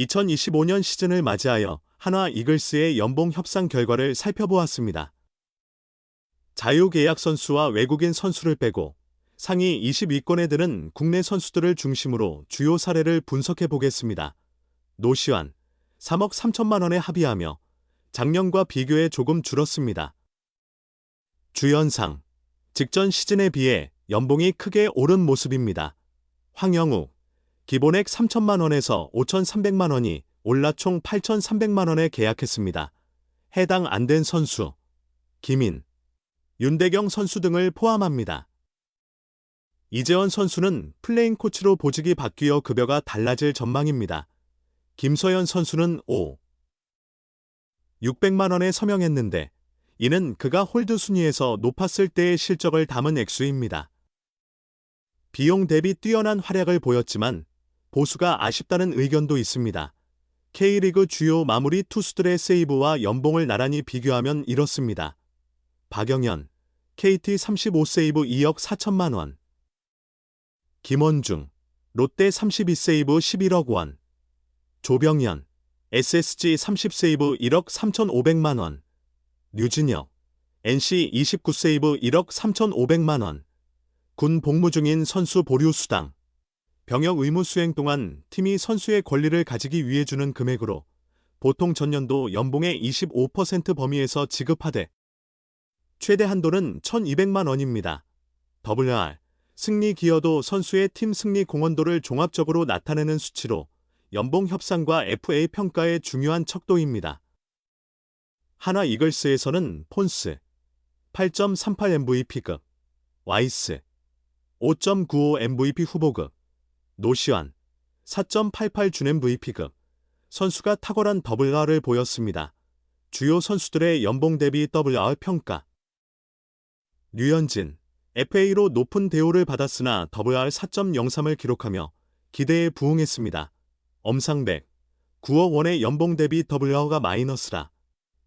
2025년 시즌을 맞이하여 한화 이글스의 연봉 협상 결과를 살펴보았습니다. 자유계약 선수와 외국인 선수를 빼고 상위 20위권에 드는 국내 선수들을 중심으로 주요 사례를 분석해 보겠습니다. 노시환, 3억 3천만 원에 합의하며 작년과 비교해 조금 줄었습니다. 주연상, 직전 시즌에 비해 연봉이 크게 오른 모습입니다. 황영우, 기본액 3천만 원에서 5,300만 원이 올라 총 8,300만 원에 계약했습니다. 해당 안 된 선수, 김인, 윤대경 선수 등을 포함합니다. 이재원 선수는 플레잉 코치로 보직이 바뀌어 급여가 달라질 전망입니다. 김서현 선수는 600만 원에 서명했는데 이는 그가 홀드 순위에서 높았을 때의 실적을 담은 액수입니다. 비용 대비 뛰어난 활약을 보였지만 보수가 아쉽다는 의견도 있습니다. K리그 주요 마무리 투수들의 세이브와 연봉을 나란히 비교하면 이렇습니다. 박영현, KT 35세이브 2억 4천만 원. 김원중, 롯데 32세이브 11억 원. 조병현, SSG 30세이브 1억 3,500만 원. 류진혁, NC 29세이브 1억 3,500만 원. 군 복무 중인 선수 보류 수당. 병역 의무 수행 동안 팀이 선수의 권리를 가지기 위해 주는 금액으로 보통 전년도 연봉의 25% 범위에서 지급하되 최대 한도는 1,200만 원입니다. WR, 승리 기여도 선수의 팀 승리 공헌도를 종합적으로 나타내는 수치로 연봉 협상과 FA 평가의 중요한 척도입니다. 한화 이글스에서는 폰스 8.38 MVP급, 와이스 5.95 MVP 후보급, 노시환 4.88 준 MVP급, 선수가 탁월한 WR을 보였습니다. 주요 선수들의 연봉 대비 WR 평가. 류현진, FA로 높은 대우를 받았으나 WR 4.03을 기록하며 기대에 부응했습니다. 엄상백, 9억 원의 연봉 대비 WR가 마이너스라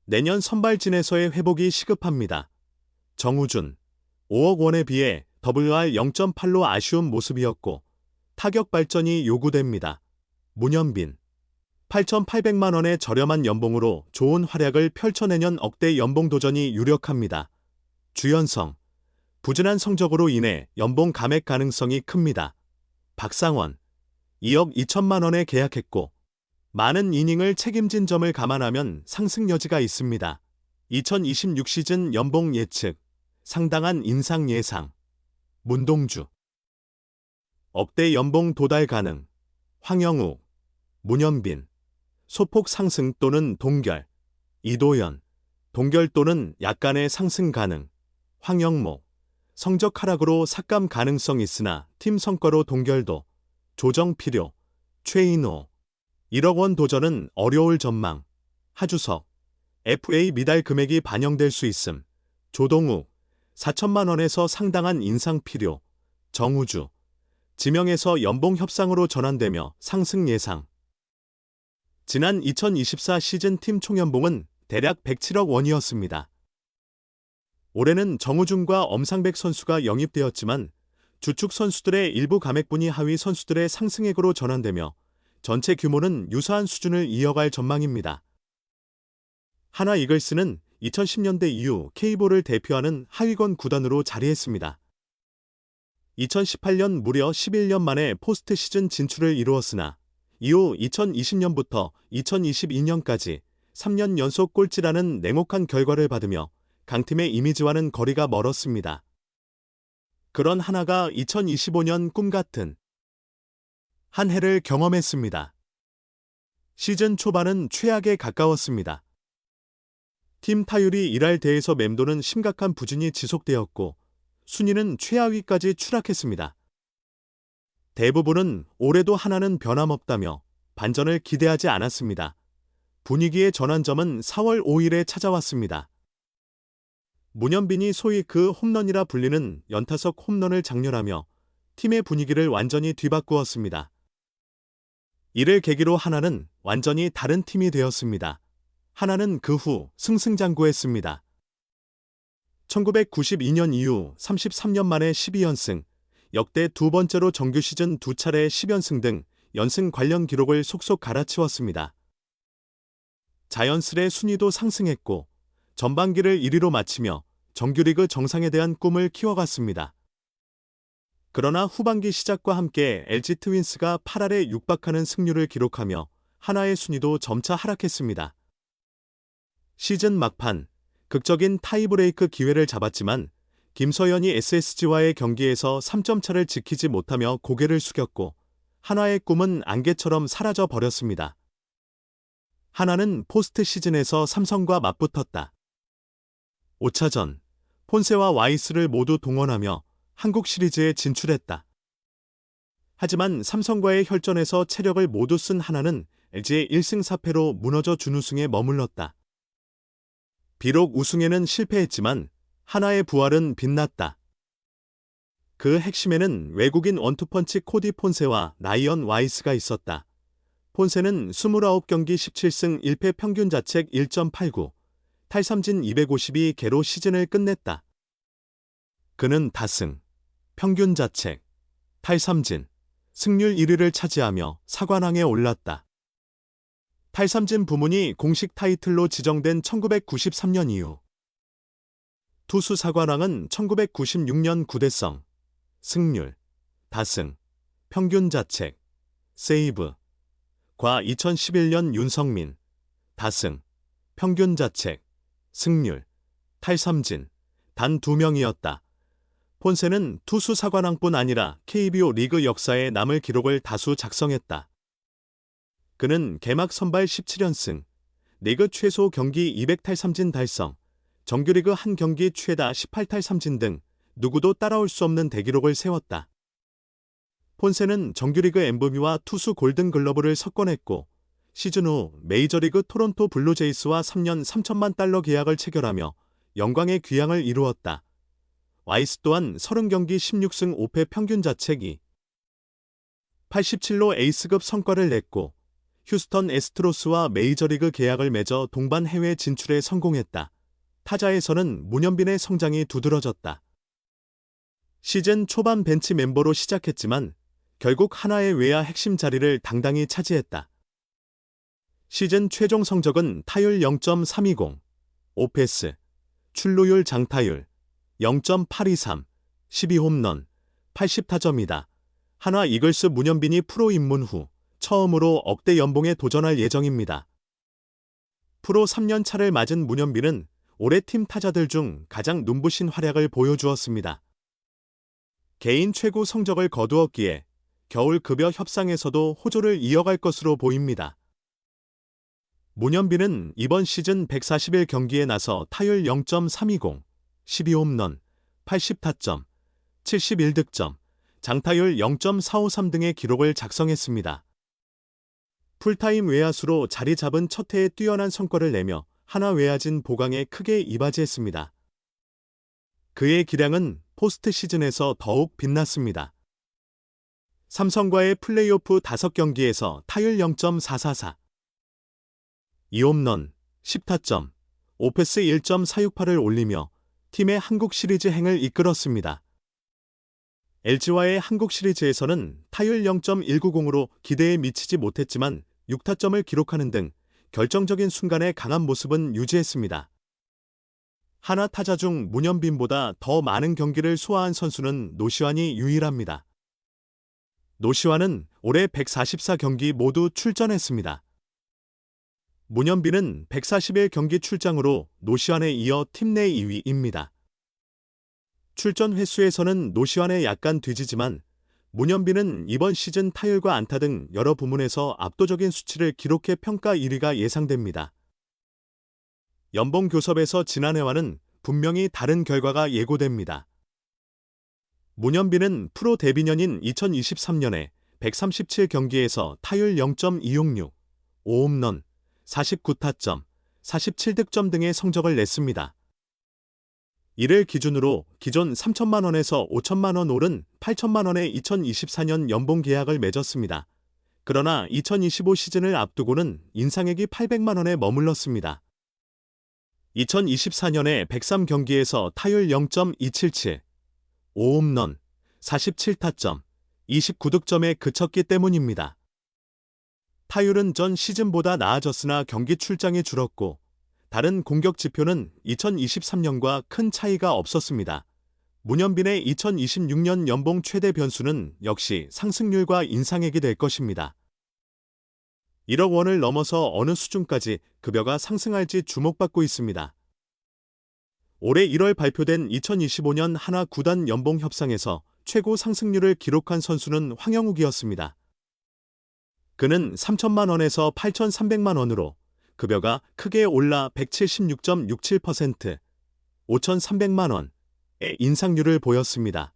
내년 선발진에서의 회복이 시급합니다. 정우준, 5억 원에 비해 WR 0.8로 아쉬운 모습이었고 타격 발전이 요구됩니다. 문현빈, 8,800만 원의 저렴한 연봉으로 좋은 활약을 펼쳐내년 억대 연봉 도전이 유력합니다. 주연성, 부진한 성적으로 인해 연봉 감액 가능성이 큽니다. 박상원, 2억 2천만 원에 계약했고 많은 이닝을 책임진 점을 감안하면 상승 여지가 있습니다. 2026 시즌 연봉 예측, 상당한 인상 예상. 문동주, 억대 연봉 도달 가능. 황영우, 문현빈, 소폭 상승 또는 동결. 이도현, 동결 또는 약간의 상승 가능. 황영모, 성적 하락으로 삭감 가능성 있으나 팀 성과로 동결도. 조정 필요. 최인호, 1억 원 도전은 어려울 전망. 하주석, FA 미달 금액이 반영될 수 있음. 조동욱, 4천만 원에서 상당한 인상 필요. 정우주, 지명에서 연봉 협상으로 전환되며 상승 예상. 지난 2024 시즌 팀 총연봉은 대략 107억 원이었습니다. 올해는 정우준과 엄상백 선수가 영입되었지만 주축 선수들의 일부 감액분이 하위 선수들의 상승액으로 전환되며 전체 규모는 유사한 수준을 이어갈 전망입니다. 한화 이글스는 2010년대 이후 K볼을 대표하는 하위권 구단으로 자리했습니다. 2018년 무려 11년 만에 포스트 시즌 진출을 이루었으나 이후 2020년부터 2022년까지 3년 연속 꼴찌라는 냉혹한 결과를 받으며 강팀의 이미지와는 거리가 멀었습니다. 그런 한화가 2025년 꿈같은 한 해를 경험했습니다. 시즌 초반은 최악에 가까웠습니다. 팀 타율이 1할대에서 맴도는 심각한 부진이 지속되었고 순위는 최하위까지 추락했습니다. 대부분은 올해도 한화는 변함없다며 반전을 기대하지 않았습니다. 분위기의 전환점은 4월 5일에 찾아왔습니다. 문현빈이 소위 그 홈런이라 불리는 연타석 홈런을 장렬하며 팀의 분위기를 완전히 뒤바꾸었습니다. 이를 계기로 한화는 완전히 다른 팀이 되었습니다. 한화는 그 후 승승장구했습니다. 1992년 이후 33년 만에 12연승, 역대 두 번째로 정규 시즌 2차례 10연승 등 연승 관련 기록을 속속 갈아치웠습니다. 자연스레 순위도 상승했고 전반기를 1위로 마치며 정규리그 정상에 대한 꿈을 키워갔습니다. 그러나 후반기 시작과 함께 LG 트윈스가 8할에 육박하는 승률을 기록하며 하나의 순위도 점차 하락했습니다. 시즌 막판 극적인 타이브레이크 기회를 잡았지만 김서현이 SSG와의 경기에서 3점 차를 지키지 못하며 고개를 숙였고 하나의 꿈은 안개처럼 사라져 버렸습니다. 하나는 포스트 시즌에서 삼성과 맞붙었다. 5차전 폰세와 와이스를 모두 동원하며 한국 시리즈에 진출했다. 하지만 삼성과의 혈전에서 체력을 모두 쓴 하나는 LG의 1승 4패로 무너져 준우승에 머물렀다. 비록 우승에는 실패했지만 하나의 부활은 빛났다. 그 핵심에는 외국인 원투펀치 코디 폰세와 라이언 와이스가 있었다. 폰세는 29경기 17승 1패 평균 자책 1.89, 탈삼진 252개로 시즌을 끝냈다. 그는 다승, 평균 자책, 탈삼진, 승률 1위를 차지하며 사관왕에 올랐다. 탈삼진 부문이 공식 타이틀로 지정된 1993년 이후 투수 사관왕은 1996년 구대성, 승률, 다승, 평균 자책, 세이브, 과 2011년 윤성민, 다승, 평균 자책, 승률, 탈삼진, 단 2명이었다. 폰세는 투수 사관왕뿐 아니라 KBO 리그 역사에 남을 기록을 다수 작성했다. 그는 개막 선발 17연승, 리그 최소 경기 200탈삼진 달성, 정규리그 한 경기 최다 18탈삼진 등 누구도 따라올 수 없는 대기록을 세웠다. 폰세는 정규리그 MVP와 투수 골든글러브를 석권했고 시즌 후 메이저리그 토론토 블루제이스와 3년 3천만 달러 계약을 체결하며 영광의 귀향을 이루었다. 와이스 또한 30경기 16승 5패 평균 자책이 87로 에이스급 성과를 냈고 휴스턴 애스트로스와 메이저리그 계약을 맺어 동반 해외 진출에 성공했다. 타자에서는 문현빈의 성장이 두드러졌다. 시즌 초반 벤치 멤버로 시작했지만 결국 하나의 외야 핵심 자리를 당당히 차지했다. 시즌 최종 성적은 타율 0.320, 오패스, 출루율 장타율 0.823, 12홈런, 80타점이다. 한화 이글스 문현빈이 프로 입문 후 처음으로 억대 연봉에 도전할 예정입니다. 프로 3년 차를 맞은 문현빈은 올해 팀 타자들 중 가장 눈부신 활약을 보여주었습니다. 개인 최고 성적을 거두었기에 겨울 급여 협상에서도 호조를 이어갈 것으로 보입니다. 문현빈은 이번 시즌 141경기에 나서 타율 0.320, 12홈런, 80타점, 71득점, 장타율 0.453 등의 기록을 작성했습니다. 풀타임 외야수로 자리 잡은 첫 해에 뛰어난 성과를 내며 한화 외야진 보강에 크게 이바지했습니다. 그의 기량은 포스트 시즌에서 더욱 빛났습니다. 삼성과의 플레이오프 5경기에서 타율 0.444, 2홈런, 10타점, 오패스 1.468을 올리며 팀의 한국 시리즈 행을 이끌었습니다. LG와의 한국 시리즈에서는 타율 0.190으로 기대에 미치지 못했지만 6타점을 기록하는 등 결정적인 순간에 강한 모습은 유지했습니다. 하나 타자 중 문현빈보다 더 많은 경기를 소화한 선수는 노시환이 유일합니다. 노시환은 올해 144경기 모두 출전했습니다. 문현빈은 141경기 출장으로 노시환에 이어 팀 내 2위입니다. 출전 횟수에서는 노시환에 약간 뒤지지만 문현빈은 이번 시즌 타율과 안타 등 여러 부문에서 압도적인 수치를 기록해 평가 1위가 예상됩니다. 연봉 교섭에서 지난해와는 분명히 다른 결과가 예고됩니다. 문현빈은 프로 데뷔년인 2023년에 137경기에서 타율 0.266, 5홈런, 49타점, 47득점 등의 성적을 냈습니다. 이를 기준으로 기존 3천만 원에서 5천만 원 오른 8천만 원의 2024년 연봉 계약을 맺었습니다. 그러나 2025 시즌을 앞두고는 인상액이 800만 원에 머물렀습니다. 2024년에 103경기에서 타율 0.277, 5홈런, 47타점, 29득점에 그쳤기 때문입니다. 타율은 전 시즌보다 나아졌으나 경기 출장이 줄었고 다른 공격 지표는 2023년과 큰 차이가 없었습니다. 문현빈의 2026년 연봉 최대 변수는 역시 상승률과 인상액이 될 것입니다. 1억 원을 넘어서 어느 수준까지 급여가 상승할지 주목받고 있습니다. 올해 1월 발표된 2025년 하나 구단 연봉 협상에서 최고 상승률을 기록한 선수는 황영욱이었습니다. 그는 3천만 원에서 8,300만 원으로 급여가 크게 올라 176.67%, 5,300만 원의 인상률을 보였습니다.